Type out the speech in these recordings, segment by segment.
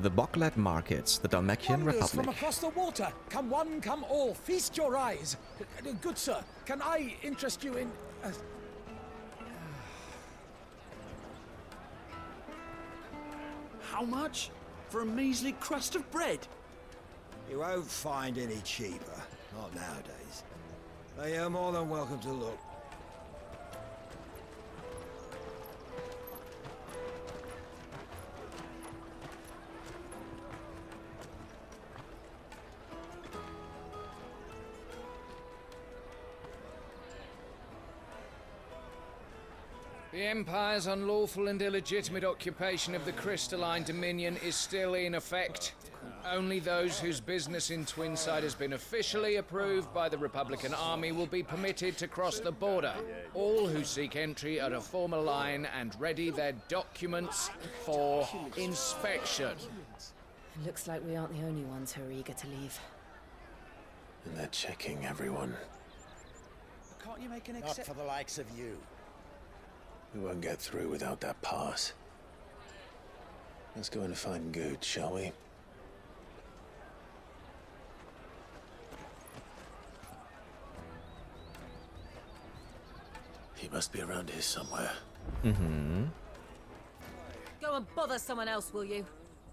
The Boklad Markets, the Dalmatian Wonders from Republic. across the water. Come one, come all. Feast your eyes. Good sir, can I interest you in... How much? For a measly crust of bread? You won't find any cheaper. Not nowadays. But you're more than welcome to look. The Empire's unlawful and illegitimate occupation of the crystalline dominion is still in effect. Only those whose business in Twinside has been officially approved by the Republican Army will be permitted to cross the border. All who seek entry are to form a line and ready their documents for inspection. It looks like we aren't the only ones who are eager to leave. And they're checking everyone. Can't you make an Not for the likes of you. We won't get through without that pass. Let's go in and find Goetz, shall we? He must be around here somewhere. Mm-hmm. Go and bother someone else, will you?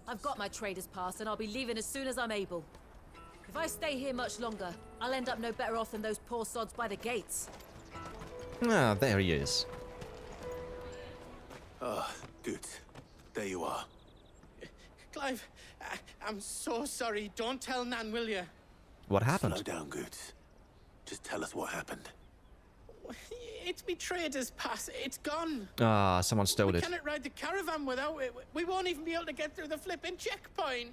I've got my trader's pass and I'll be leaving as soon as I'm able. If I stay here much longer, I'll end up no better off than those poor sods by the gates. Ah, there he is. Ah, Goetz. There you are. Clive, I'm so sorry. Don't tell Nan, will you? What happened? Slow down, Goetz. Just tell us what happened. It's me trader's pass. It's gone. Ah, someone stole We it. cannot ride the caravan without it. We won't even be able to get through the flipping checkpoint.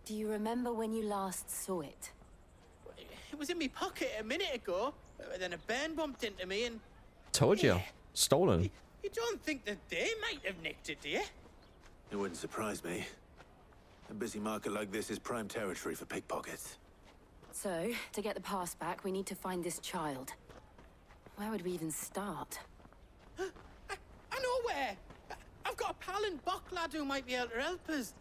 Do you remember when you last saw it? It was in my pocket a minute ago. Then a bairn bumped into me and... Told you. Stolen. You don't think that they might have nicked it, do you? It wouldn't surprise me. A busy market like this is prime territory for pickpockets. So, to get the pass back, we need to find this child. Where would we even start? I know where. I've got a pal in Boklad who might be able to help us.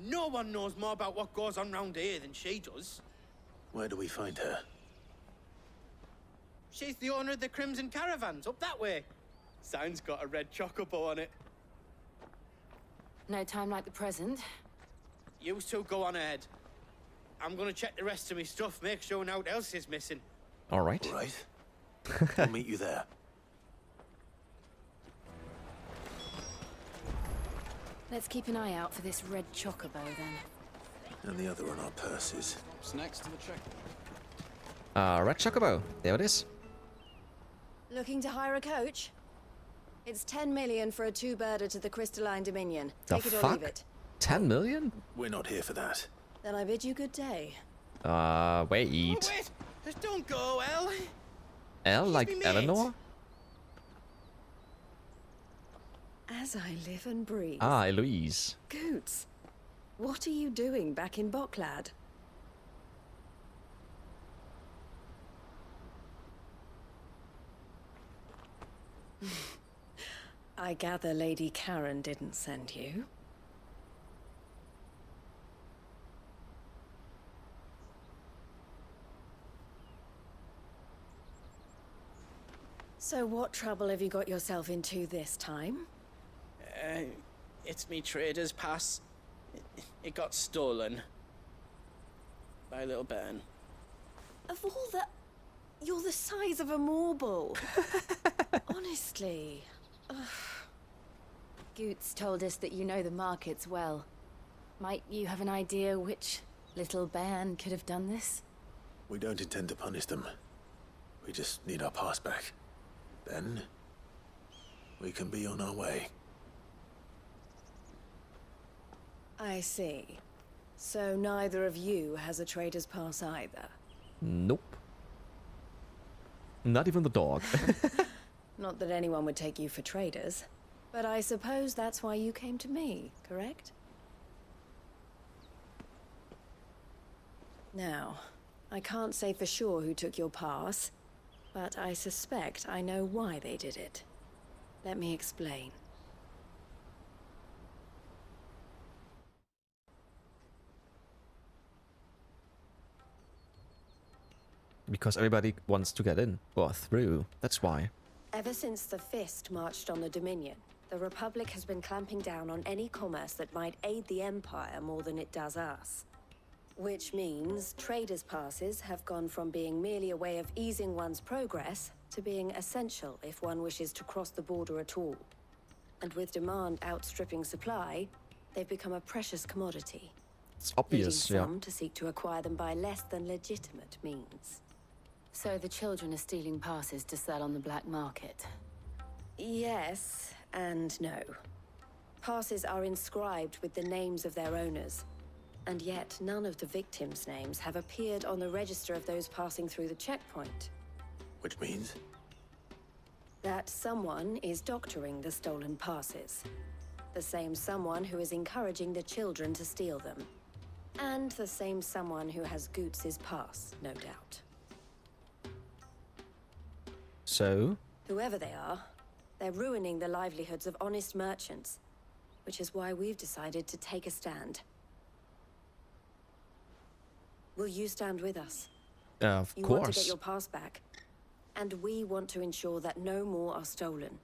No one knows more about what goes on round here than she does. Where do we find her? She's the owner of the Crimson Caravans, up that way. Sign's got a red chocobo on it. No time like the present. You two go on ahead. I'm gonna check the rest of my stuff, make sure nothing else is missing. All right. All right. I'll meet you there. Let's keep an eye out for this red chocobo, then. And the other on our purses. What's next to the check? Red Chocobo. There it is. Looking to hire a coach? It's 10 million for a two-birder to the Crystalline Dominion. The Take it or fuck? leave it. 10 million? We're not here for that. Then I bid you good day. Wait. Oh, wait! Don't go, El. L She's like me mate. Eleanor? As I live and breathe. Ah, Eloise. Goetz, what are you doing back in Boklad? I gather Lady Karen didn't send you. So what trouble have you got yourself into this time? It's me trader's pass. It got stolen. By a little bairn. Of all the... You're the size of a marble. Honestly. Goetz told us that you know the markets well. Might you have an idea which little bairn could have done this? We don't intend to punish them. We just need our pass back. Then, we can be on our way. I see. So neither of you has a trader's pass either. Nope. Not even the dog. Not that anyone would take you for traders, but I suppose that's why you came to me, correct? Now, I can't say for sure who took your pass, but I suspect I know why they did it. Let me explain. Because everybody wants to get in or through. That's why. Ever since the Fist marched on the Dominion, the Republic has been clamping down on any commerce that might aid the Empire more than it does us. Which means traders' passes have gone from being merely a way of easing one's progress to being essential if one wishes to cross the border at all. And with demand outstripping supply, they've become a precious commodity. It's obvious, leading yeah. some to seek to acquire them by less than legitimate means. So the children are stealing passes to sell on the black market. Yes and no. Passes are inscribed with the names of their owners, and yet none of the victims' names have appeared on the register of those passing through the checkpoint. Which means? That someone is doctoring the stolen passes. The same someone who is encouraging the children to steal them. And the same someone who has Goetz's pass, no doubt. So? Whoever they are, they're ruining the livelihoods of honest merchants, which is why we've decided to take a stand. Will you stand with us? Of You course. want to get your pass back, and we want to ensure that no more are stolen.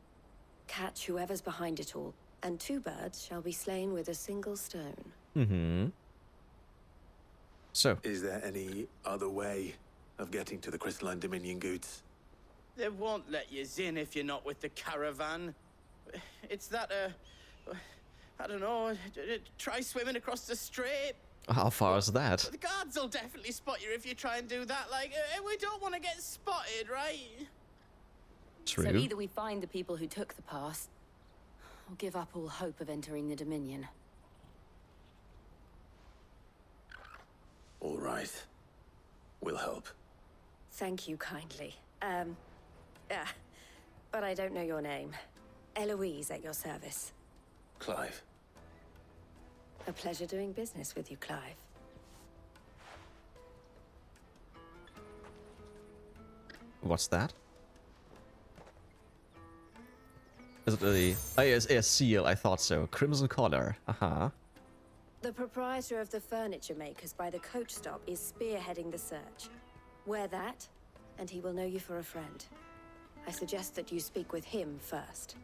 Catch whoever's behind it all, and 2 birds shall be slain with a single stone. Mm-hmm. So, Is there any other way of getting to the Crystalline Dominion, Goetz? They won't let you in if you're not with the caravan. It's that, I don't know, try swimming across the strait. how far is that? The guards will definitely spot you if you try and do that. Like, we don't want to get spotted, right? True. So either we find the people who took the pass, or give up all hope of entering the Dominion. All right. We'll help. Thank you kindly. But I don't know your name. Eloise at your service. Clive. A pleasure doing business with you, Clive. What's that? Is it a... Oh, yes, a seal, I thought so. Crimson collar. Uh-huh. The proprietor of the furniture makers by the coach stop is spearheading the search. Wear that, and he will know you for a friend. I suggest that you speak with him first.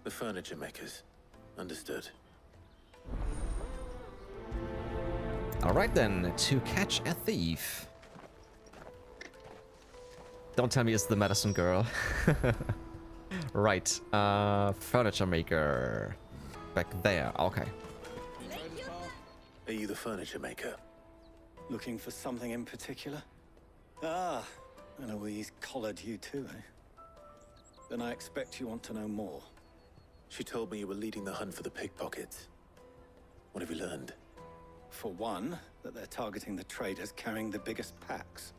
The furniture makers. Understood. Alright then, to catch a thief. Don't tell me it's the medicine girl. Right, furniture maker. Back there, okay. Are you the furniture maker? Looking for something in particular? Ah, Eloise collared you too, eh? Then I expect you want to know more. She told me you were leading the hunt for the pickpockets. What have you learned? For one, that they're targeting the traders carrying the biggest packs.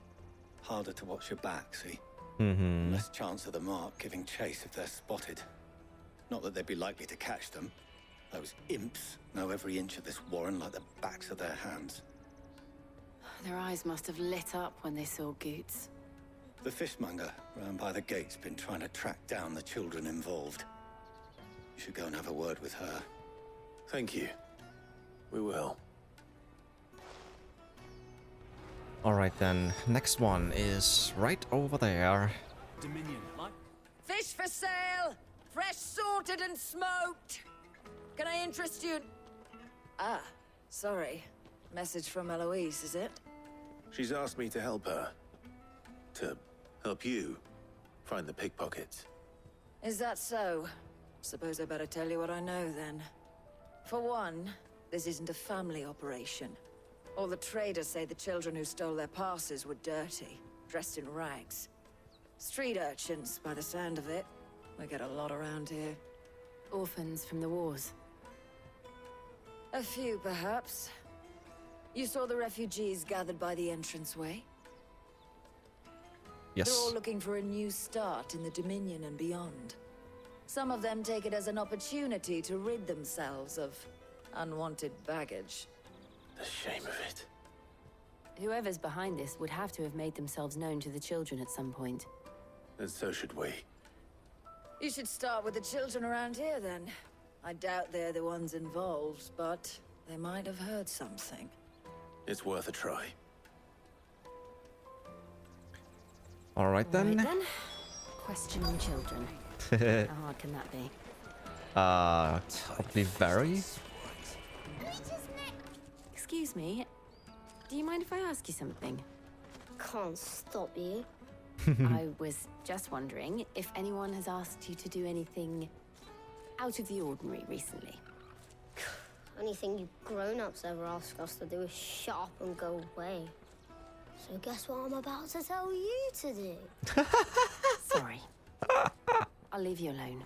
Harder to watch your back, see? Mm-hmm. Less chance of the mark giving chase if they're spotted. Not that they'd be likely to catch them. Those imps know every inch of this warren like the backs of their hands. Their eyes must have lit up when they saw Goetz. The fishmonger round by the gate's been trying to track down the children involved. You should go and have a word with her. Thank you. We will. Alright then, next one is right over there. Dominion. Fish for sale! Fresh sorted and smoked! Can I interest you? Ah, sorry. Message from Eloise, is it? She's asked me to help her. To help you find the pickpockets. Is that so? Suppose I better tell you what I know then. For one, this isn't a family operation. All the traders say the children who stole their passes were dirty, dressed in rags. Street urchins, by the sound of it. We get a lot around here. Orphans from the wars. A few, perhaps. You saw the refugees gathered by the entranceway? Yes. They're all looking for a new start in the Dominion and beyond. Some of them take it as an opportunity to rid themselves of unwanted baggage. The shame of it. Whoever's behind this would have to have made themselves known to the children at some point. And so should we. You should start with the children around here, then. I doubt they're the ones involved, but they might have heard something. It's worth a try. Alright then. Right then. Questioning children. How hard can that be? Probably very. Excuse me. Do you mind if I ask you something? Can't stop you. I was just wondering if anyone has asked you to do anything out of the ordinary recently. Anything you grown-ups ever ask us to do is shut up and go away. So guess what I'm about to tell you to do? Sorry. I'll leave you alone.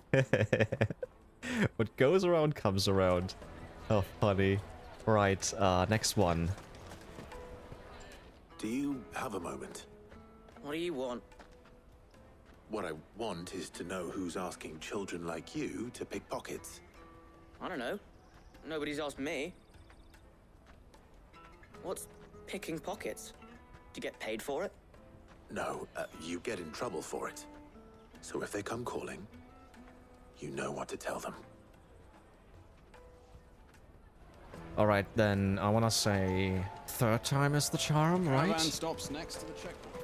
What goes around comes around. Oh, funny. Right, next one. Do you have a moment? What do you want? What I want is to know who's asking children like you to pick pockets. I don't know. Nobody's asked me. What's picking pockets? Do you get paid for it? No, you get in trouble for it. So if they come calling, you know what to tell them. Alright, then I wanna say third time is the charm, right? Caravan stops next to the checkpoint.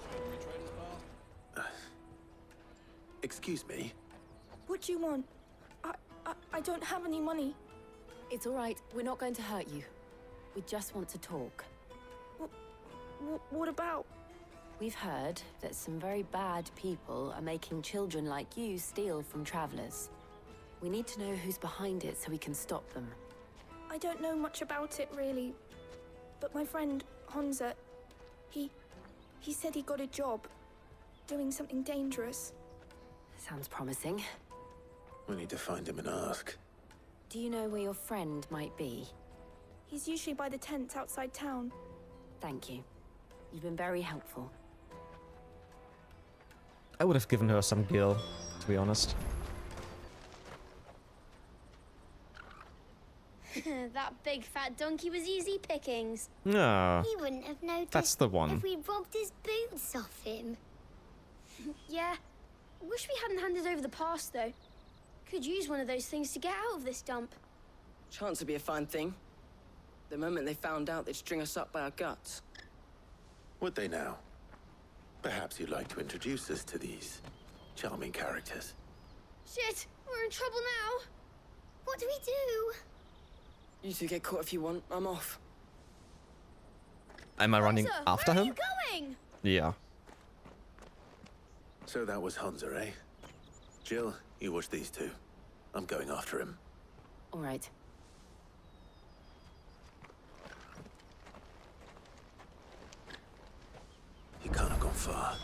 Show me trader's path. Excuse me? What do you want? I don't have any money. It's all right. We're not going to hurt you. We just want to talk. What about? We've heard that some very bad people are making children like you steal from travelers. We need to know who's behind it so we can stop them. I don't know much about it, really. But my friend, Honza, he said he got a job doing something dangerous. Sounds promising. We need to find him and ask. Do you know where your friend might be? He's usually by the tents outside town. Thank you. You've been very helpful. I would have given her some gil, to be honest. That big fat donkey was easy pickings. No. He wouldn't have noticed. That's the one. If we robbed his boots off him. Yeah. Wish we hadn't handed over the pass, though. Could use one of those things to get out of this dump. Chance would be a fine thing. The moment they found out, they'd string us up by our guts. Would they now? Perhaps you'd like to introduce us to these charming characters. Shit, we're in trouble now. What do we do? You two get caught if you want. I'm off. Am I running Hunter, after where him? are you going? Yeah. So that was Hunza, eh? Jill, you watch these two. I'm going after him. All right. He can't have gone far.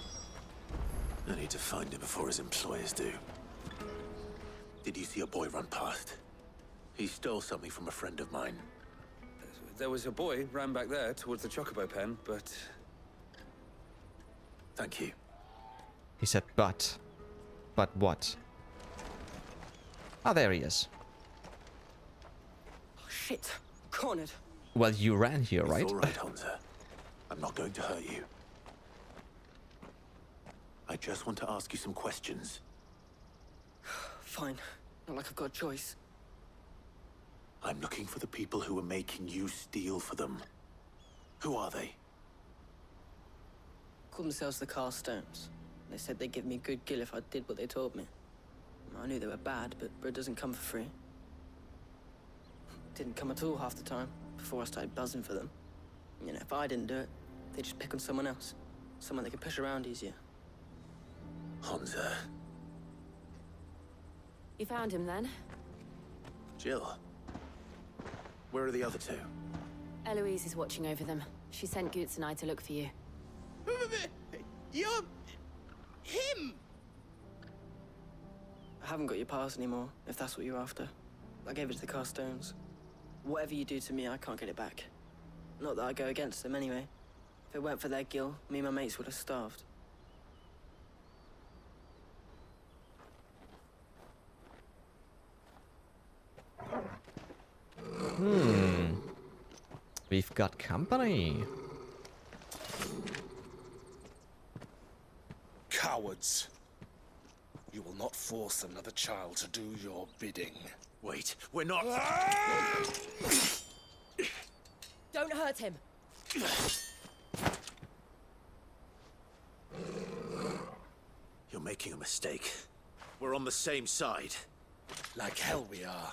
I need to find him before his employers do. Did you see a boy run past? He stole something from a friend of mine. There was a boy ran back there towards the Chocobo pen, but... Thank you. He said, but. But what? Ah, there he is. Oh, shit. Cornered. Well, you ran here, right? It's all right, Hunter. I'm not going to hurt you. I just want to ask you some questions. Fine. Not like I've got a choice. I'm looking for the people who are making you steal for them. Who are they? Called themselves the Carstones. They said they'd give me good gil if I did what they told me. I knew they were bad, but bread doesn't come for free. Didn't come at all half the time, before I started buzzing for them. You know, if I didn't do it, they'd just pick on someone else. Someone they could push around easier. Hunter. You found him then? Jill. Where are the other two? Eloise is watching over them. She sent Goetz and I to look for you. You're... him! I haven't got your pass anymore, if that's what you're after. I gave it to the Carstones. Whatever you do to me, I can't get it back. Not that I go against them anyway. If it weren't for their gil, me and my mates would have starved. We've got company. Cowards. You will not force another child to do your bidding. Wait, we're not... Don't hurt him. making a mistake. We're on the same side. Like hell we are.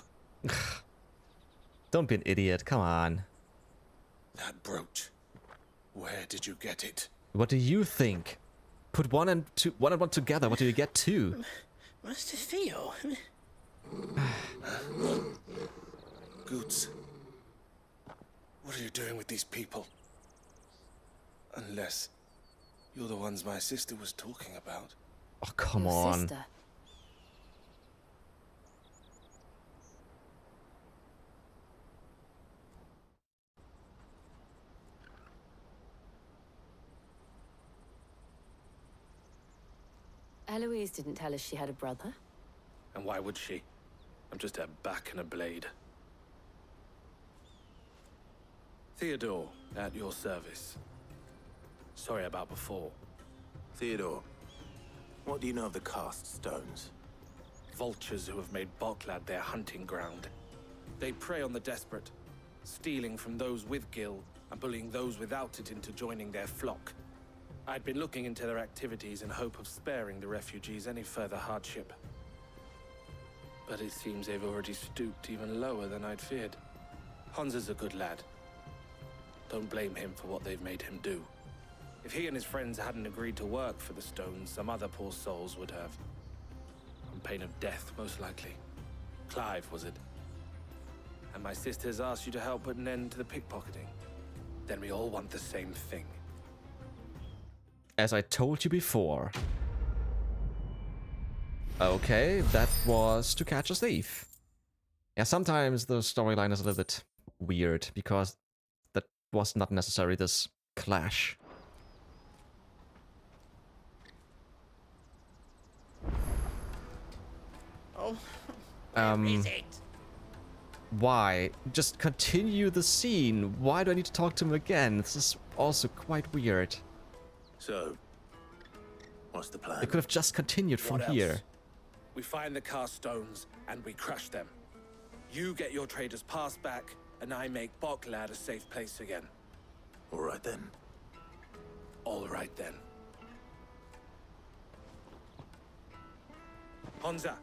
Don't be an idiot, come on. That brooch. Where did you get it? What do you think? Put one and one together, what do you get two? Master Theo. Goetz. What are you doing with these people? Unless you're the ones my sister was talking about. Oh, come Your on. sister. Eloise didn't tell us she had a brother. And why would she? I'm just her back and a blade. Theodore, at your service. Sorry about before. Theodore, what do you know of the cast stones? Vultures who have made Boklad their hunting ground. They prey on the desperate, stealing from those with gil and bullying those without it into joining their flock. I'd been looking into their activities in hope of sparing the refugees any further hardship. But it seems they've already stooped even lower than I'd feared. Hansa's a good lad. Don't blame him for what they've made him do. If he and his friends hadn't agreed to work for the stones, some other poor souls would have. On pain of death, most likely. Clive, was it? And my sisters asked you to help put an end to the pickpocketing. Then we all want the same thing. As I told you before. Okay, that was to catch a thief. Yeah, sometimes the storyline is a little bit weird, because that was not necessarily this clash. Oh, where is it? Why? Just continue the scene. Why do I need to talk to him again? This is also quite weird. So, what's the plan? They could have just continued from What here. else? We find the cast stones and we crush them. You get your trader's pass back, and I make Boklad a safe place again. All right then. All right then. Hansa,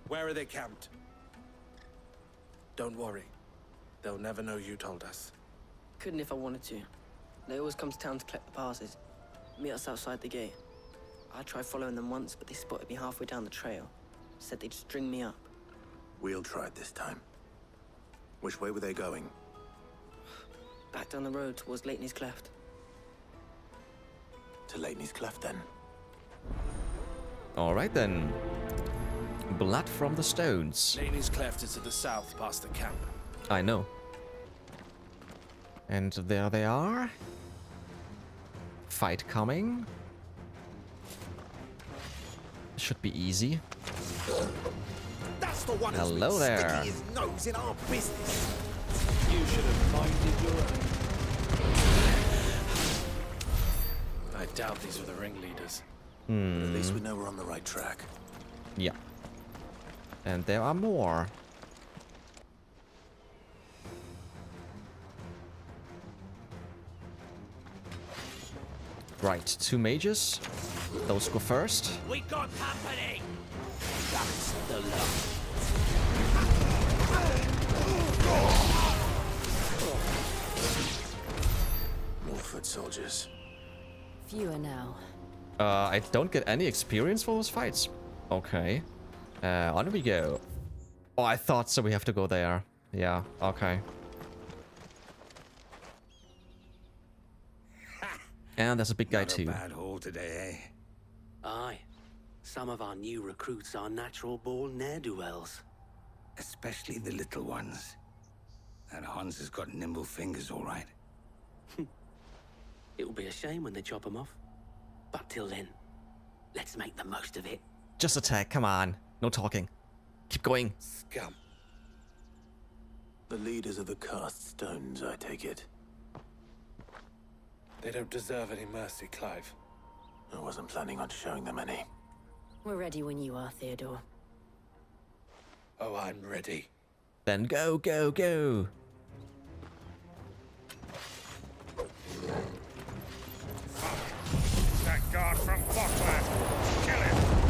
where are they camped? Don't worry. They'll never know you told us. Couldn't if I wanted to. They always come to town to collect the passes. Meet us outside the gate. I tried following them once, but they spotted me halfway down the trail. Said they'd string me up. We'll try it this time. Which way were they going? Back down the road towards Leighton's Cleft. To Leighton's Cleft, then. Alright then. Blood from the stones. Leighton's Cleft is to the south, past the camp. I know. And there they are. Fight coming. Should be easy. That's the one Hello who's been there. sticking his nose in our business. You should have minded your own. I doubt these were the ringleaders. But at least we know we're on the right track. Yeah. And there are more. Right, 2 mages. Those go first. We got company. That's the luck. More foot soldiers. Fewer now. I don't get any experience for those fights. Okay. On we go. Oh, I thought so. We have to go there. Yeah, okay. And there's a big guy too. Bad haul today, eh? Aye. Some of our new recruits are natural-born ne'er-do-wells. Especially the little ones. That Hans has got nimble fingers, all right. It will be a shame when they chop them off. But till then, let's make the most of it. Just attack, come on. No talking. Keep going. Scum. The leaders of the cast stones, I take it. They don't deserve any mercy, Clive. I wasn't planning on showing them any. We're ready when you are, Theodore. Oh, I'm ready. Then go, go, go. That guard from Boklad. Kill him.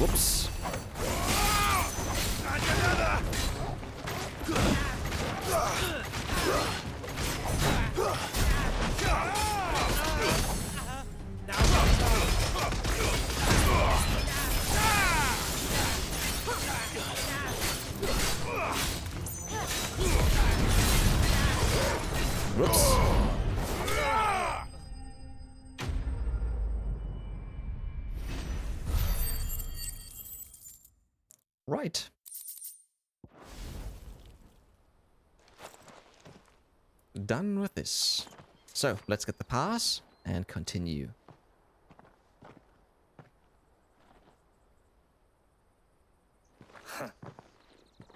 Whoops. Whoops. Right. Done with this. So, let's get the pass and continue.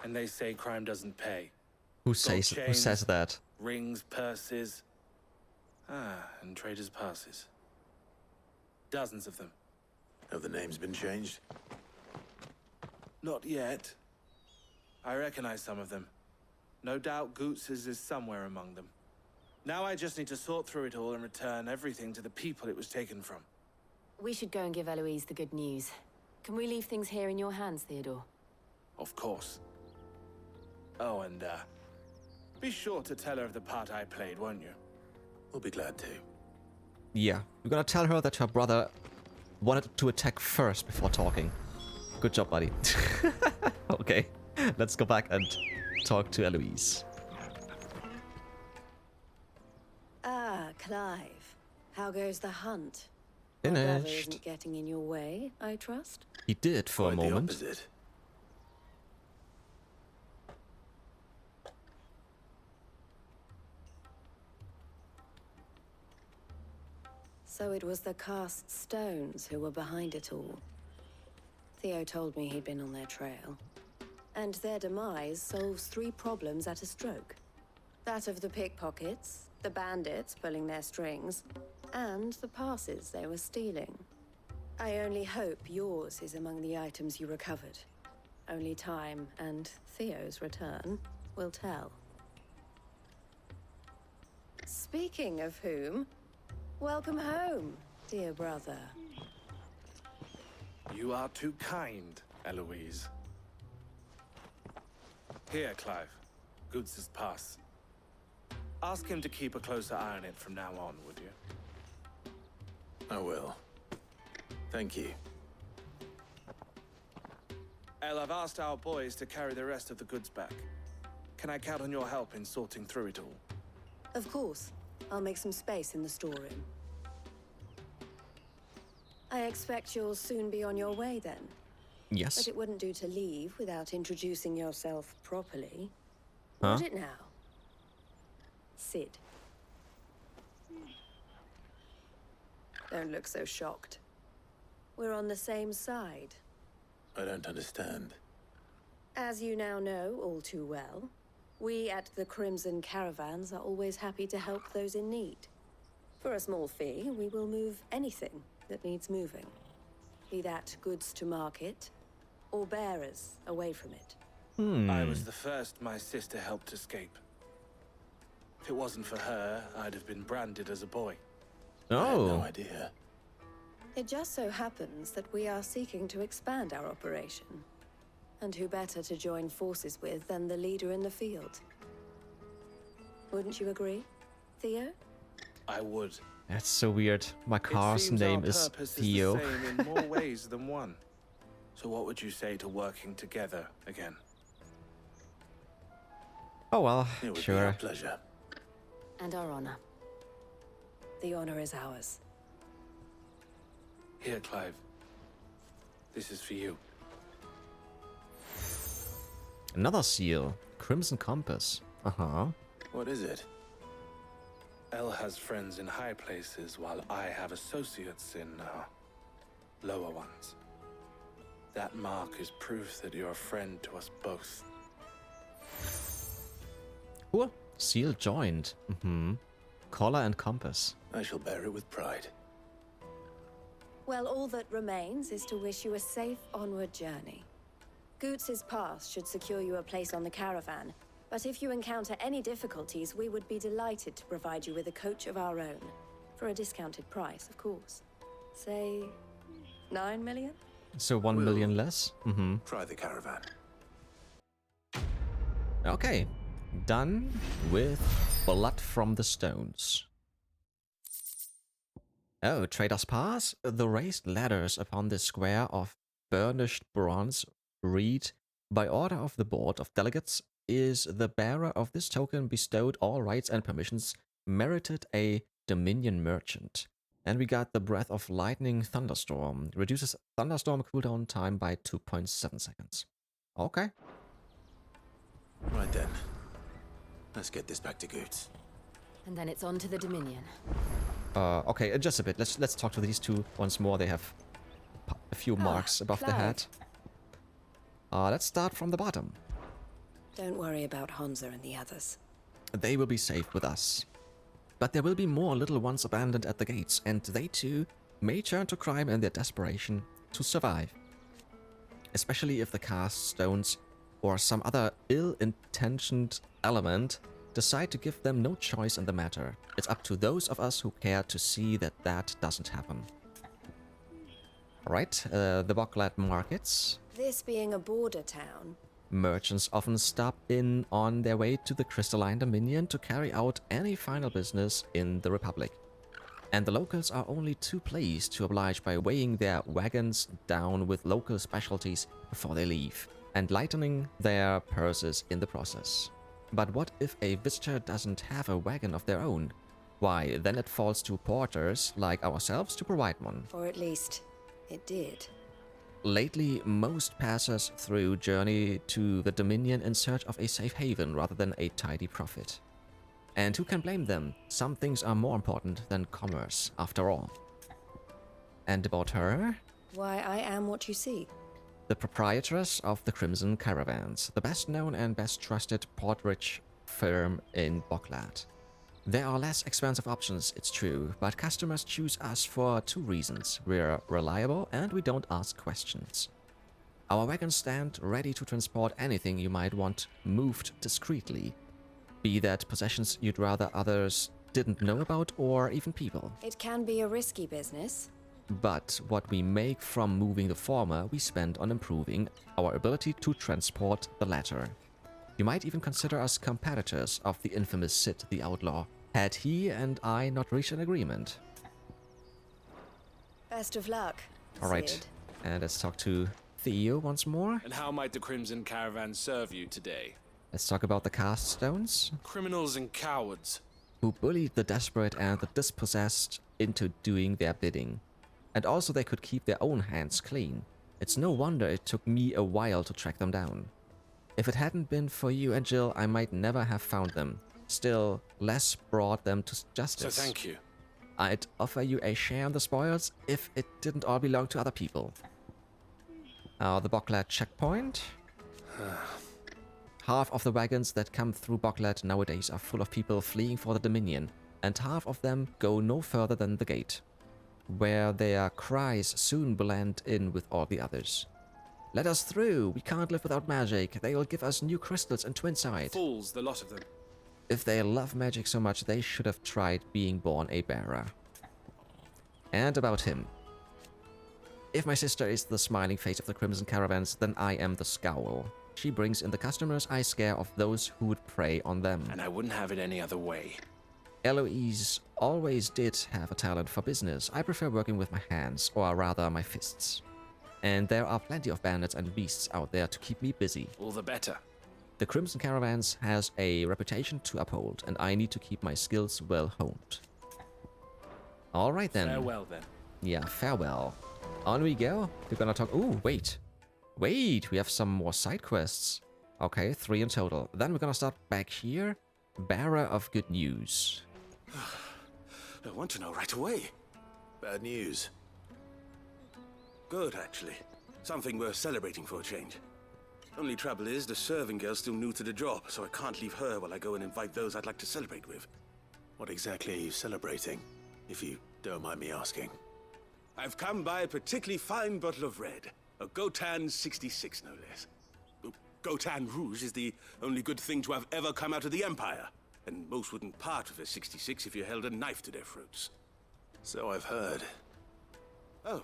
And they say crime doesn't pay. Who Gold says chains, that? Rings, purses. And traders' passes. Dozens of them. Have the names been changed? Not yet. I recognize some of them. No doubt Goetz's is somewhere among them. Now I just need to sort through it all and return everything to the people it was taken from. We should go and give Eloise the good news. Can we leave things here in your hands, Theodore? Of course. Oh, and be sure to tell her of the part I played, won't you? We'll be glad to. Yeah, we're gonna tell her that her brother wanted to attack first before talking. Good job, buddy. Okay, let's go back and talk to Eloise. Ah, Clive. How goes the hunt? My brother Finished. isn't getting in your way, I trust? He did for a Quite the moment. opposite. So it was the cast stones who were behind it all. Theo told me he'd been on their trail. And their demise solves 3 problems at a stroke. That of the pickpockets, the bandits pulling their strings, and the passes they were stealing. I only hope yours is among the items you recovered. Only time and Theo's return will tell. Speaking of whom, welcome home, dear brother. You are too kind, Eloise. Here, Clive. Goetz's pass. Ask him to keep a closer eye on it from now on, would you? I will. Thank you. El, I've asked our boys to carry the rest of the goods back. Can I count on your help in sorting through it all? Of course. I'll make some space in the storeroom. I expect you'll soon be on your way then. Yes. But it wouldn't do to leave without introducing yourself properly. Huh? Would it now? Sid. Don't look so shocked. We're on the same side. I don't understand. As you now know all too well, we at the Crimson Caravans are always happy to help those in need. For a small fee, we will move anything that needs moving. Be that goods to market, or bearers away from it. I was the first my sister helped escape. If it wasn't for her, I'd have been branded as a boy. I had Oh. no idea. It just so happens that we are seeking to expand our operation. And who better to join forces with than the leader in the field? Wouldn't you agree, Theo? I would. That's so weird. My It car's seems name our is purpose Theo. is the same in more ways than one. So what would you say to working together again? Oh well, It would be sure. our pleasure. And our honor. The honor is ours. Here, Clive. This is for you. Another seal. Crimson Compass. Uh-huh. What is it? El has friends in high places, while I have associates in lower ones. That mark is proof that you're a friend to us both. Cool. Seal joined. Mm-hmm. Collar and compass. I shall bear it with pride. Well, all that remains is to wish you a safe onward journey. Goetz's pass should secure you a place on the caravan, but if you encounter any difficulties, we would be delighted to provide you with a coach of our own. For a discounted price, of course. Say, 9 million? So 1 million less? Mm-hmm. Try the caravan. Okay. Done with Blood from the Stones. Oh, Trader's Pass? The raised ladders upon this square of burnished bronze read, by order of the Board of Delegates, is the bearer of this token bestowed all rights and permissions merited a Dominion merchant. And we got the Breath of Lightning Thunderstorm. Reduces Thunderstorm cooldown time by 2.7 seconds. Okay. Right then. Let's get this back to Goetz. And then it's on to the Dominion. Okay, just a bit. Let's talk to these two once more. They have a few marks above the head. Let's start from the bottom. Don't worry about Honza and the others. They will be safe with us. But there will be more little ones abandoned at the gates, and they too may turn to crime in their desperation to survive. Especially if the cast stones or some other ill-intentioned element decide to give them no choice in the matter. It's up to those of us who care to see that that doesn't happen. Alright, the Boklad Markets. This being a border town, Merchants often stop in on their way to the Crystalline Dominion to carry out any final business in the Republic. And the locals are only too pleased to oblige by weighing their wagons down with local specialties before they leave, and lightening their purses in the process. But what if a visitor doesn't have a wagon of their own? Why, then it falls to porters like ourselves to provide one. or at least it did. Lately, most passers through journey to the Dominion in search of a safe haven rather than a tidy profit. And who can blame them? Some things are more important than commerce, after all. And about her? Why, I am what you see. The proprietress of the Crimson Caravans, the best known and best trusted port-rich firm in Boklad. There are less expensive options, it's true, but customers choose us for two reasons. We're reliable and we don't ask questions. Our wagons stand ready to transport anything you might want moved discreetly, be that possessions you'd rather others didn't know about or even people. It can be a risky business. But what we make from moving the former, we spend on improving our ability to transport the latter. You might even consider us competitors of the infamous Sid the Outlaw, had he and I not reached an agreement. Best of luck. Alright, Sid. and let's talk to Theo once more. And how might the Crimson Caravan serve you today? Let's talk about the cast stones, Criminals and cowards. who bullied the desperate and the dispossessed into doing their bidding. And also they could keep their own hands clean. It's no wonder it took me a while to track them down. If it hadn't been for you and Jill, I might never have found them. Still, Les brought them to justice. So thank you. I'd offer you a share in the spoils if it didn't all belong to other people. The Boklad checkpoint. Half of the wagons that come through Boklad nowadays are full of people fleeing for the Dominion, and half of them go no further than the gate, where their cries soon blend in with all the others. Let us through! We can't live without magic. They will give us new crystals and twinside. Fools, the lot of them. If they love magic so much, they should have tried being born a bearer. And about him. If my sister is the smiling face of the Crimson Caravans, then I am the scowl. She brings in the customers, I scare off those who would prey on them. And I wouldn't have it any other way. Eloise always did have a talent for business. I prefer working with my hands, or rather my fists. And there are plenty of bandits and beasts out there to keep me busy. All the better. The Crimson Caravans has a reputation to uphold, and I need to keep my skills well honed. Alright then. Farewell then. Yeah, farewell. On we go. We're gonna talk... Ooh, wait. Wait, we have some more side quests. Okay, 3 in total. Then we're gonna start back here. Bearer of good news. I want to know right away. Bad news. Good, actually. Something worth celebrating for a change. Only trouble is, the serving girl's still new to the job, so I can't leave her while I go and invite those I'd like to celebrate with. What exactly are you celebrating, if you don't mind me asking? I've come by a particularly fine bottle of red. A Gotan 66, no less. Gotan Rouge is the only good thing to have ever come out of the Empire. And most wouldn't part with a 66 if you held a knife to their throats. So I've heard. Oh.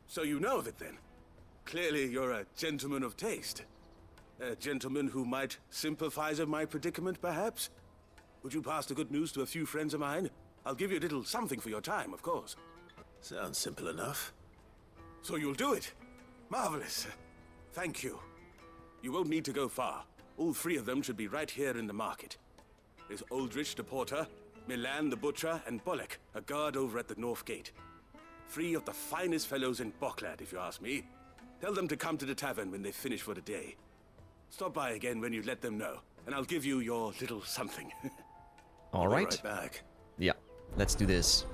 So you know of it, then? Clearly you're a gentleman of taste. A gentleman who might sympathize with my predicament, perhaps? Would you pass the good news to a few friends of mine? I'll give you a little something for your time, of course. Sounds simple enough. So you'll do it? Marvelous. Thank you. You won't need to go far. All three of them should be right here in the market. There's Aldrich the porter, Milan the butcher, and Bolek, a guard over at the north gate. Three of the finest fellows in Boklad, if you ask me. Tell them to come to the tavern when they finish for the day. Stop by again when you let them know, and I'll give you your little something. All right. Right back. Yeah, let's do this.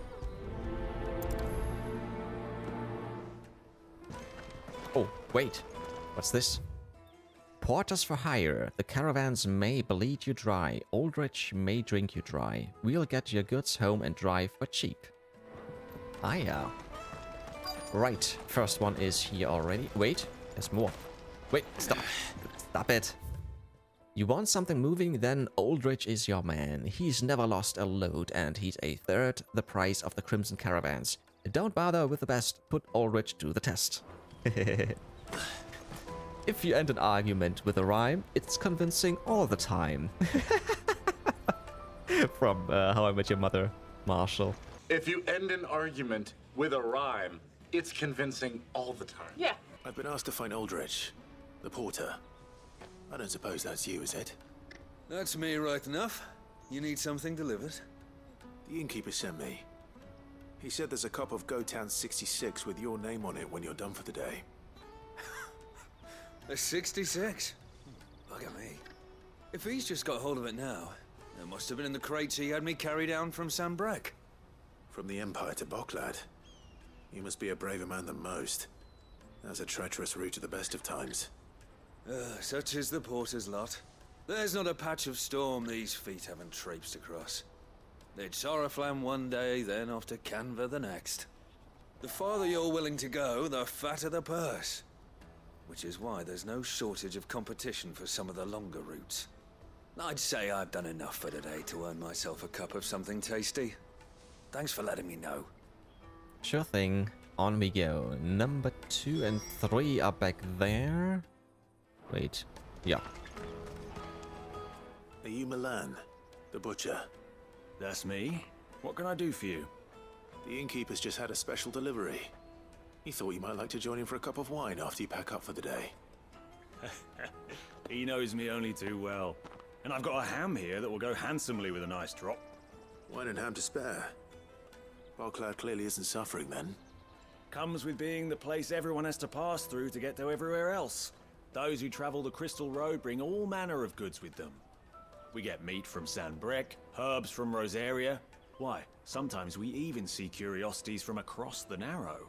Oh, wait. What's this? Porters for hire. The caravans may bleed you dry. Aldrich may drink you dry. We'll get your goods home and drive for cheap. Ah, yeah. Right, first one is here already. Wait, there's more. Wait, stop. Stop it. You want something moving? Then Aldrich is your man. He's never lost a load, and he's a third the price of the Crimson Caravans. Don't bother with the best. Put Aldrich to the test. If you end an argument with a rhyme, it's convincing all the time. From How I Met Your Mother, Marshall. If you end an argument with a rhyme, it's convincing all the time. Yeah. I've been asked to find Aldrich, the porter. I don't suppose that's you, is it? That's me right enough. You need something delivered? The innkeeper sent me. He said there's a cup of Goetz 66 with your name on it when you're done for the day. A 66? Look at me. If he's just got hold of it now, it must have been in the crates he had me carry down from Sambrek. From the Empire to Boklad. You must be a braver man than most. That's a treacherous route at the best of times. Such is the porter's lot. There's not a patch of storm these feet haven't traipsed across. They'd Soraflam one day, then off to Canva the next. The farther you're willing to go, the fatter the purse. Which is why there's no shortage of competition for some of the longer routes. I'd say I've done enough for today to earn myself a cup of something tasty. Thanks for letting me know. Sure thing. On we go. Number 2 and 3 are back there. Wait. Yeah. Are you Milan, the butcher? That's me. What can I do for you? The innkeeper's just had a special delivery. He thought you might like to join him for a cup of wine after you pack up for the day. He knows me only too well. And I've got a ham here that will go handsomely with a nice drop. Wine and ham to spare. Boklad clearly isn't suffering then. Comes with being the place everyone has to pass through to get to everywhere else. Those who travel the Crystal Road bring all manner of goods with them. We get meat from Sambrek, herbs from Rosaria. Why, sometimes we even see curiosities from across the Narrow.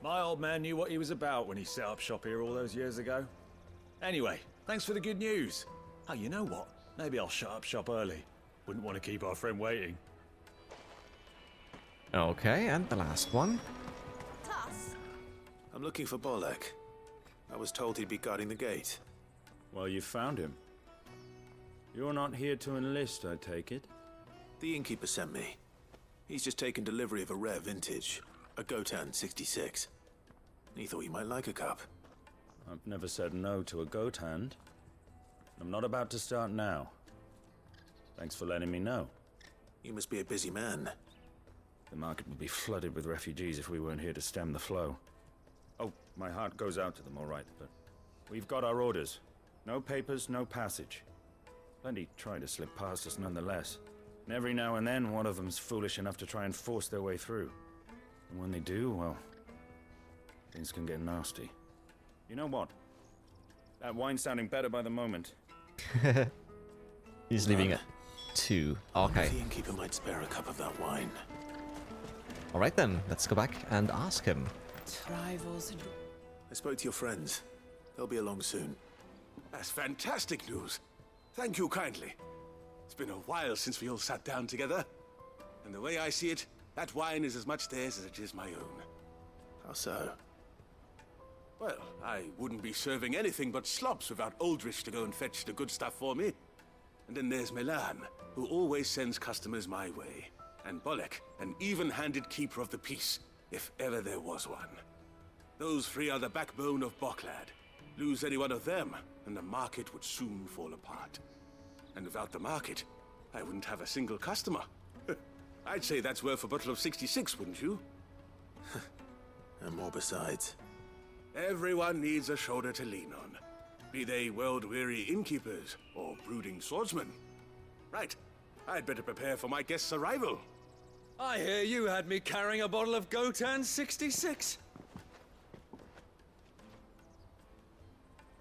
My old man knew what he was about when he set up shop here all those years ago. Anyway, thanks for the good news. Oh, you know what? Maybe I'll shut up shop early. Wouldn't want to keep our friend waiting. Okay, and the last one. I'm looking for Bolek. I was told he'd be guarding the gate. Well, you found him. You're not here to enlist, I take it? The innkeeper sent me. He's just taken delivery of a rare vintage, a Goetz 66. He thought you might like a cup. I've never said no to a goat hand. I'm not about to start now. Thanks for letting me know. You must be a busy man. The market would be flooded with refugees if we weren't here to stem the flow. Oh, my heart goes out to them, all right, but we've got our orders. No papers, no passage. Plenty try to slip past us nonetheless. And every now and then, one of them's foolish enough to try and force their way through. And when they do, well, things can get nasty. You know what? That wine's sounding better by the moment. He's leaving it 2. Okay. The innkeeper might spare a cup of that wine. Alright then, let's go back and ask him. Rivals and... I spoke to your friends. They'll be along soon. That's fantastic news. Thank you kindly. It's been a while since we all sat down together. And the way I see it, that wine is as much theirs as it is my own. How so? Well, I wouldn't be serving anything but slops without Aldrich to go and fetch the good stuff for me. And then there's Milan, who always sends customers my way. And Bolek, an even-handed keeper of the peace, if ever there was one. Those three are the backbone of Boklad. Lose any one of them, and the market would soon fall apart. And without the market, I wouldn't have a single customer. I'd say that's worth a bottle of 66, wouldn't you? And more besides. Everyone needs a shoulder to lean on. Be they world-weary innkeepers or brooding swordsmen. Right. I'd better prepare for my guest's arrival. I hear you had me carrying a bottle of Goetz 66.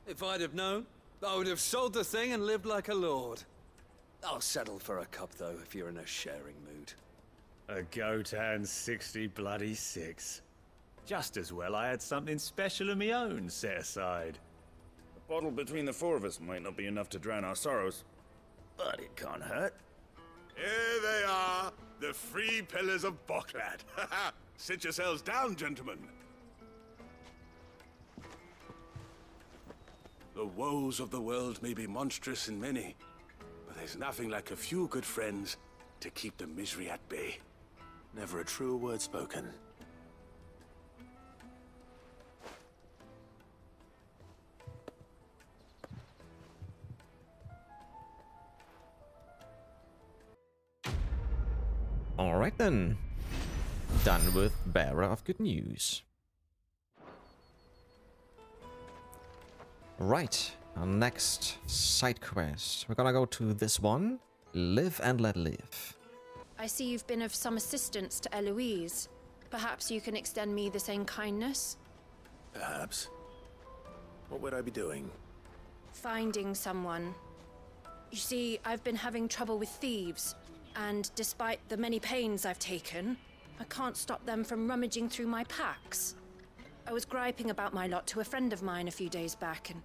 If I'd have known, I would have sold the thing and lived like a lord. I'll settle for a cup, though, if you're in a sharing mood. A Goetz 66. Just as well I had something special of my own set aside. A bottle between the four of us might not be enough to drown our sorrows, but it can't hurt. Here they are, the three pillars of Boklad. Sit yourselves down, gentlemen. The woes of the world may be monstrous and many, but there's nothing like a few good friends to keep the misery at bay. Never a truer word spoken. Alright then. Done with Bearer of Good News. Right, our next side quest. We're gonna go to this one. Live and let live. I see you've been of some assistance to Eloise. Perhaps you can extend me the same kindness? Perhaps. What would I be doing? Finding someone. You see, I've been having trouble with thieves, and despite the many pains I've taken, I can't stop them from rummaging through my packs. I was griping about my lot to a friend of mine a few days back, and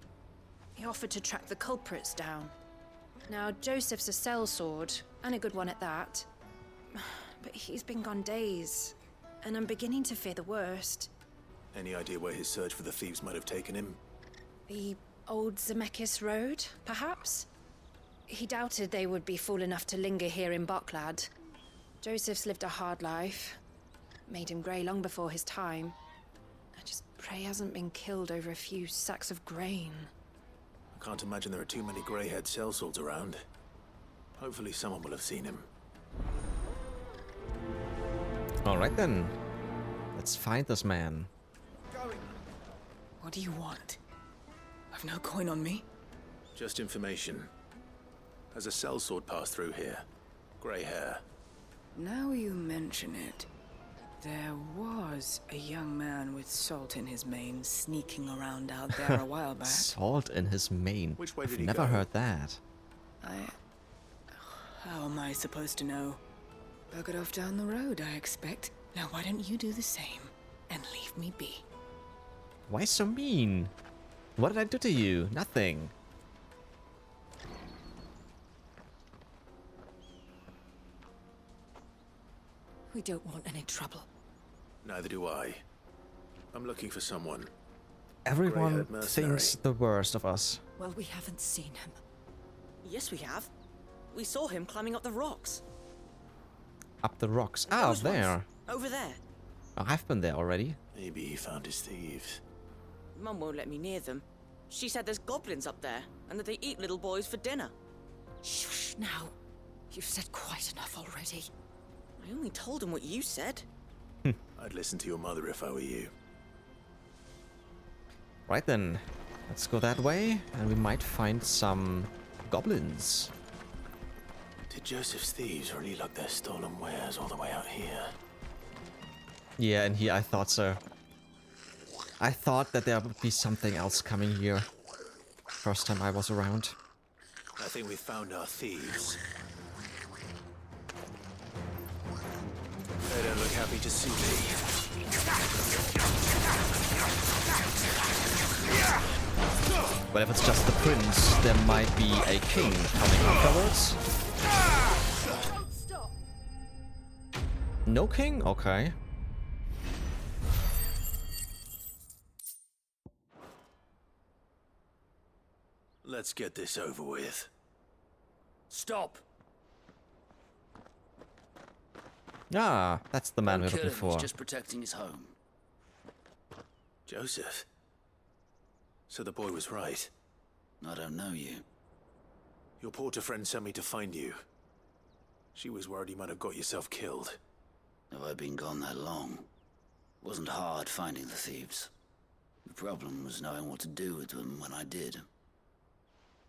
he offered to track the culprits down. Now, Joseph's a sellsword, and a good one at that. But he's been gone days, and I'm beginning to fear the worst. Any idea where his search for the thieves might have taken him? The old Zemeckis Road, perhaps? He doubted they would be fool enough to linger here in Boklad. Joseph's lived a hard life. Made him grey long before his time. I just pray he hasn't been killed over a few sacks of grain. I can't imagine there are too many grey-haired sellswords around. Hopefully someone will have seen him. Alright then. Let's find this man. What do you want? I've no coin on me. Just information. Has a sellsword passed through here? Grey hair. Now you mention it, there was a young man with salt in his mane sneaking around out there a while back. Salt in his mane. Which way I've did he never go? heard that. How am I supposed to know? Buggered off down the road, I expect. Now why don't you do the same and leave me be? Why so mean? What did I do to you? Nothing. We don't want any trouble. Neither do I. I'm looking for someone. Everyone Grey-haired mercenary. thinks the worst of us. Well, we haven't seen him. Yes, we have. We saw him climbing up the rocks. Up the rocks. Ah, Those there. ones. Over there. Oh, I've been there already. Maybe he found his thieves. Mum won't let me near them. She said there's goblins up there, and that they eat little boys for dinner. Shush now. You've said quite enough already. I only told him what you said. I'd listen to your mother if I were you. Right then. Let's go that way, and we might find some goblins. Did Joseph's thieves really lug their stolen wares all the way out here? Yeah, and here I thought so. I thought that there would be something else coming here. First time I was around. I think we found our thieves. They don't look happy to see me. But if it's just the prince, there might be a king coming afterwards. No king? Okay. Let's get this over with. Stop! Ah, that's the man we're Don't kill looking him, for. he's just protecting his home. Joseph? So the boy was right. I don't know you. Your porter friend sent me to find you. She was worried you might have got yourself killed. Have I been gone that long? Wasn't hard finding the thieves. The problem was knowing what to do with them when I did.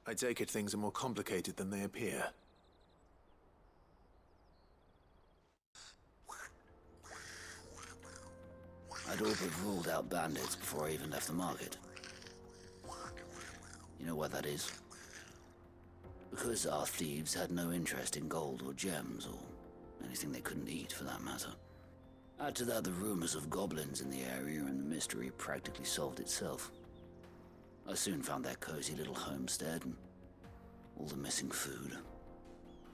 I take it things are more complicated than they appear. I'd all but ruled out bandits before I even left the market. You know why that is? Because our thieves had no interest in gold or gems, or anything they couldn't eat for that matter. Add to that the rumors of goblins in the area, and the mystery practically solved itself. I soon found their cozy little homestead and all the missing food.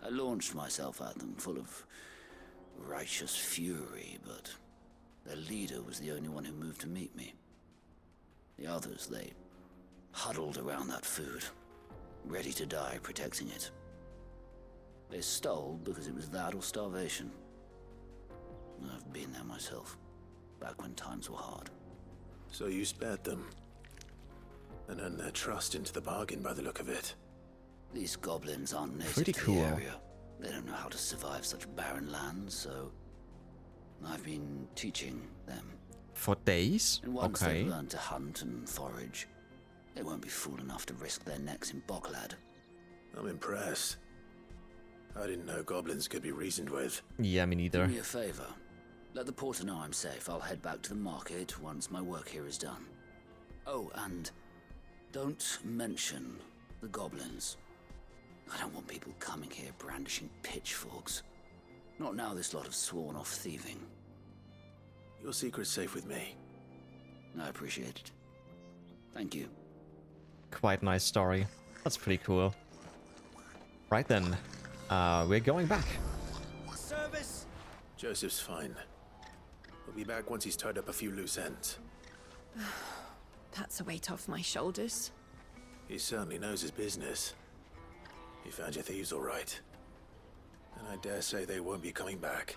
I launched myself at them, full of righteous fury, but their leader was the only one who moved to meet me. The others, they huddled around that food, ready to die protecting it. They stole because it was that or starvation. I've been there myself, back when times were hard. So you spared them, and earned their trust into the bargain by the look of it. These goblins aren't native Pretty to cool. the area. They don't know how to survive such barren lands, so I've been teaching them. For days? And once Okay. they've learned to hunt and forage, they won't be fool enough to risk their necks in Boklad. I'm impressed. I didn't know goblins could be reasoned with. Yeah, me neither. Do me a favor. Let the porter know I'm safe. I'll head back to the market once my work here is done. Oh, and don't mention the goblins. I don't want people coming here brandishing pitchforks. Not now this lot have sworn off thieving. Your secret's safe with me. I appreciate it. Thank you. Quite nice story. That's pretty cool. Right then, we're going back. Service! Joseph's fine. He'll be back once he's tied up a few loose ends. That's a weight off my shoulders. He certainly knows his business. He found your thieves all right. And I dare say they won't be coming back.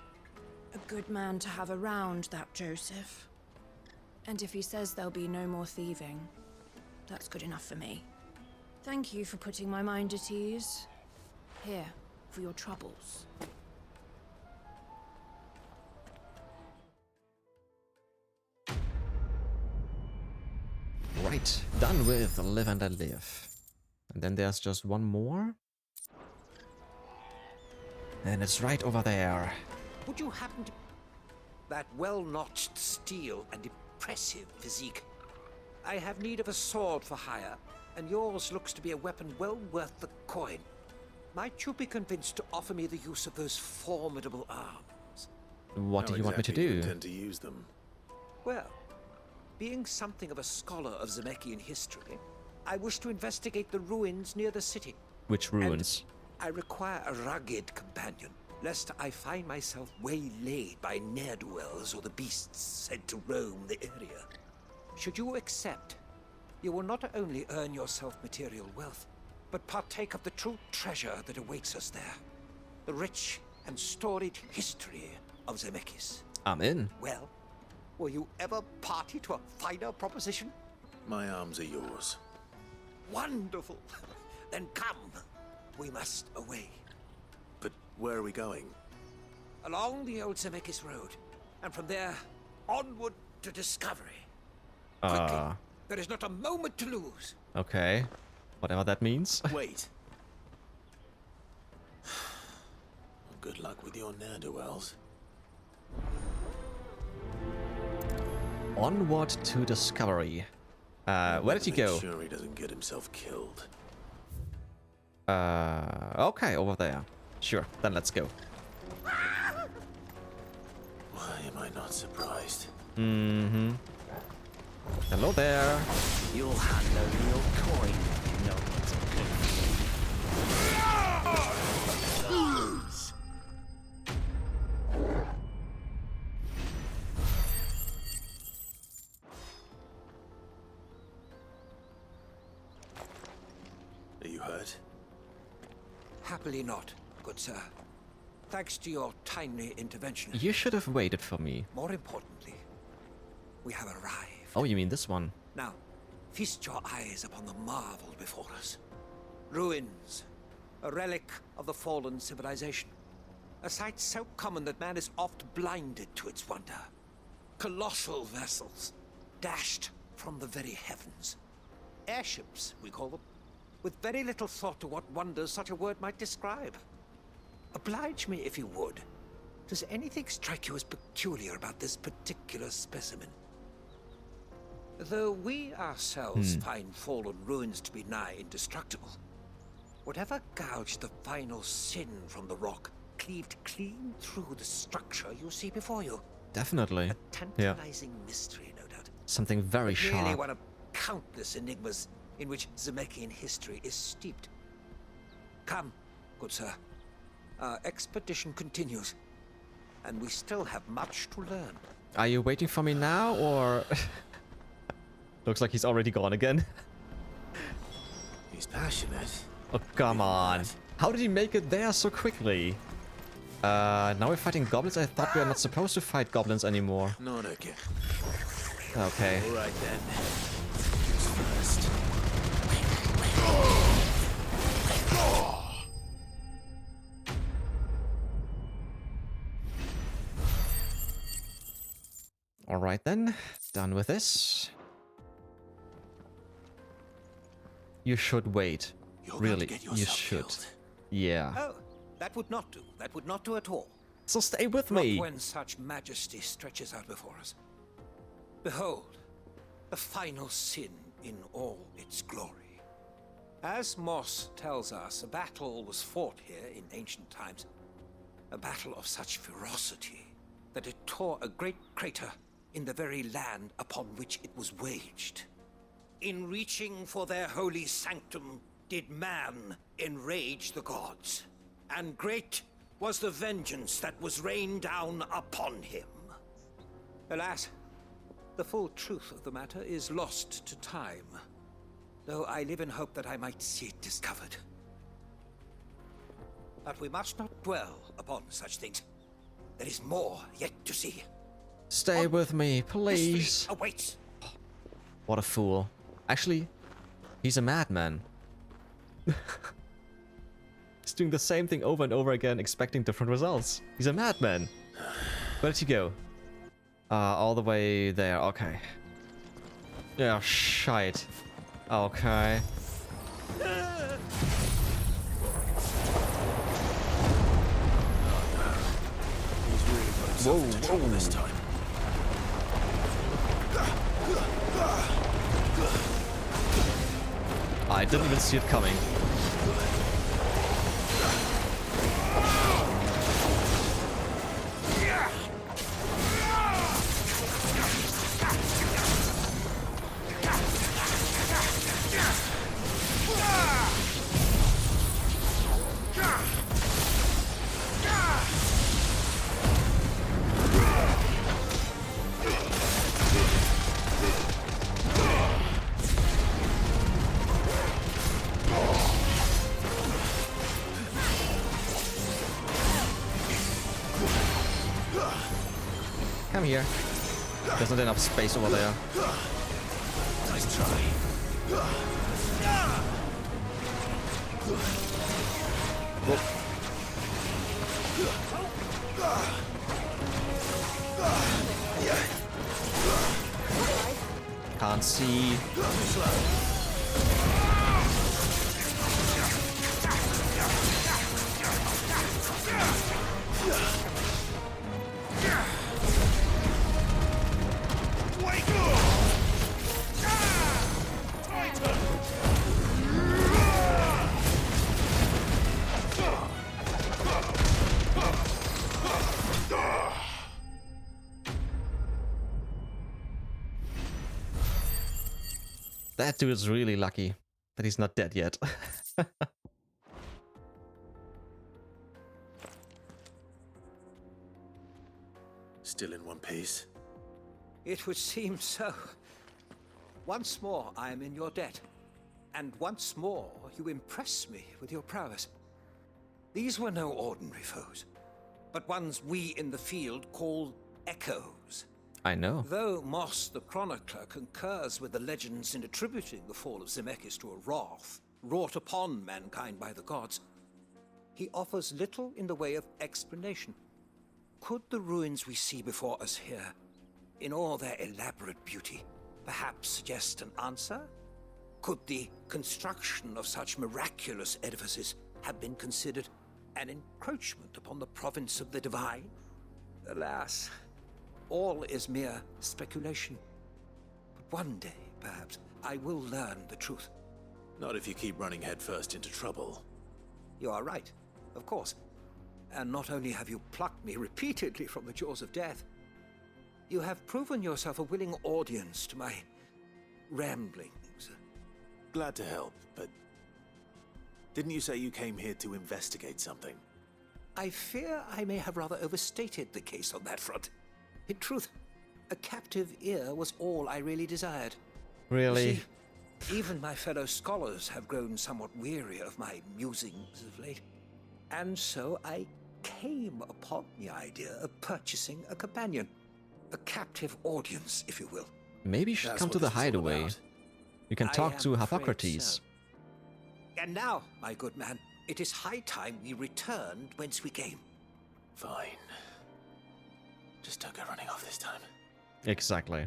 A good man to have around, that Joseph. And if he says there'll be no more thieving, that's good enough for me. Thank you for putting my mind at ease. Here, for your troubles. Right, done with Live and Let Live. And then there's just one more. And it's right over there. Would you happen to... That well-notched steel and impressive physique. I have need of a sword for hire, and yours looks to be a weapon well worth the coin. Might you be convinced to offer me the use of those formidable arms? What do you want me to do? You intend to use them? Well, being something of a scholar of Zemeckis history, I wish to investigate the ruins near the city. Which ruins? I require a rugged companion, lest I find myself waylaid by ne'er-do-wells or the beasts sent to roam the area. Should you accept, you will not only earn yourself material wealth, but partake of the true treasure that awaits us there. The rich and storied history of Zemeckis. I'm in. Well, will you ever party to a finer proposition? My arms are yours. Wonderful! Then come. We must away. But where are we going? Along the old Zemeckis Road, and from there, onward to discovery. There is not a moment to lose. Okay. Whatever that means. Wait. Good luck with your ne'er-do-wells. Onward to discovery. Where did he go? Sure he doesn't get himself killed. Okay, over there. Sure, then let's go. Why am I not surprised? Mm-hmm. Hello there. You'll hand over your coin if you know what's good for you. Are you hurt? Happily not, good sir. Thanks to your timely intervention. You should have waited for me. More importantly, we have arrived. Oh, you mean this one? Now, feast your eyes upon the marvel before us. Ruins, a relic of the fallen civilization. A sight so common that man is oft blinded to its wonder. Colossal vessels, dashed from the very heavens. Airships, we call them, with very little thought to what wonders such a word might describe. Oblige me if you would. Does anything strike you as peculiar about this particular specimen? Though we ourselves find fallen ruins to be nigh indestructible, whatever gouged the final sin from the rock cleaved clean through the structure you see before you. Definitely. A tantalizing mystery, no doubt. Something very But sharp. Really one of countless enigmas in which Zemeckis history is steeped. Come, good sir. Our expedition continues, and we still have much to learn. Are you waiting for me now, or... Looks like he's already gone again. He's passionate. Oh, come on. How did he make it there so quickly? Now we're fighting goblins? I thought we were not supposed to fight goblins anymore. Not again. Okay. All right then. Who's first? Alright then. Done with this. You should wait. You're Really, going to get you yourself should. killed. Yeah. Oh, that would not do. That would not do at all. So stay with Not me. when such majesty stretches out before us. Behold, the final sin in all its glory. As Moss tells us, a battle was fought here in ancient times. A battle of such ferocity that it tore a great crater in the very land upon which it was waged. In reaching for their holy sanctum, did man enrage the gods, and great was the vengeance that was rained down upon him. Alas, the full truth of the matter is lost to time, though I live in hope that I might see it discovered. But we must not dwell upon such things. There is more yet to see. Stay with me, please. Mystery awaits. What a fool. Actually, he's a madman. He's doing the same thing over and over again, expecting different results. He's a madman. Where did he go? All the way there. Okay. Yeah, shite. Okay. Whoa, whoa. This time. I didn't even see it coming. Come here. There's not enough space over there. Nice try. Whoop. Can't see. That dude is really lucky that he's not dead yet. Still in one piece. It would seem so. Once more I am in your debt, and once more you impress me with your prowess. These were no ordinary foes, but ones we in the field call echoes. I know. Though Moss the Chronicler concurs with the legends in attributing the fall of Zemeckis to a wrath wrought upon mankind by the gods, he offers little in the way of explanation. Could the ruins we see before us here, in all their elaborate beauty, perhaps suggest an answer? Could the construction of such miraculous edifices have been considered an encroachment upon the province of the divine? Alas, all is mere speculation. But one day, perhaps, I will learn the truth. Not if you keep running headfirst into trouble. You are right, of course. And not only have you plucked me repeatedly from the jaws of death, you have proven yourself a willing audience to my ramblings. Glad to help, but didn't you say you came here to investigate something? I fear I may have rather overstated the case on that front. In truth, a captive ear was all I really desired. Really? You see, even my fellow scholars have grown somewhat weary of my musings of late. And so I came upon the idea of purchasing a companion. A captive audience, if you will. Maybe you should come to the hideaway. You can talk to Hippocrates. So. And now, my good man, it is high time we returned whence we came. Fine. Just don't go running off this time. Exactly.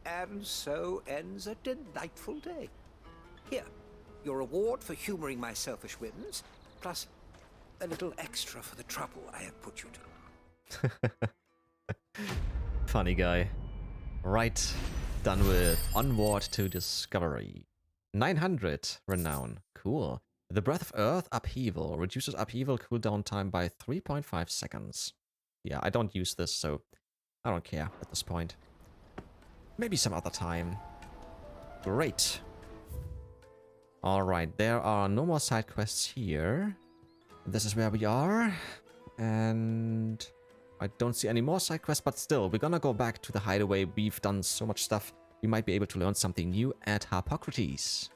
And so ends a delightful day. Here, your reward for humoring my selfish whims, plus a little extra for the trouble I have put you to. Funny guy. Right, done with Onward to Discovery. 900 renown. Cool. The Breath of Earth Upheaval reduces upheaval cooldown time by 3.5 seconds. Yeah, I don't use this, so I don't care at this point. Maybe some other time. Great. Alright, there are no more side quests here. This is where we are. And I don't see any more side quests, but still, we're gonna go back to the hideaway. We've done so much stuff. We might be able to learn something new at Hippocrates.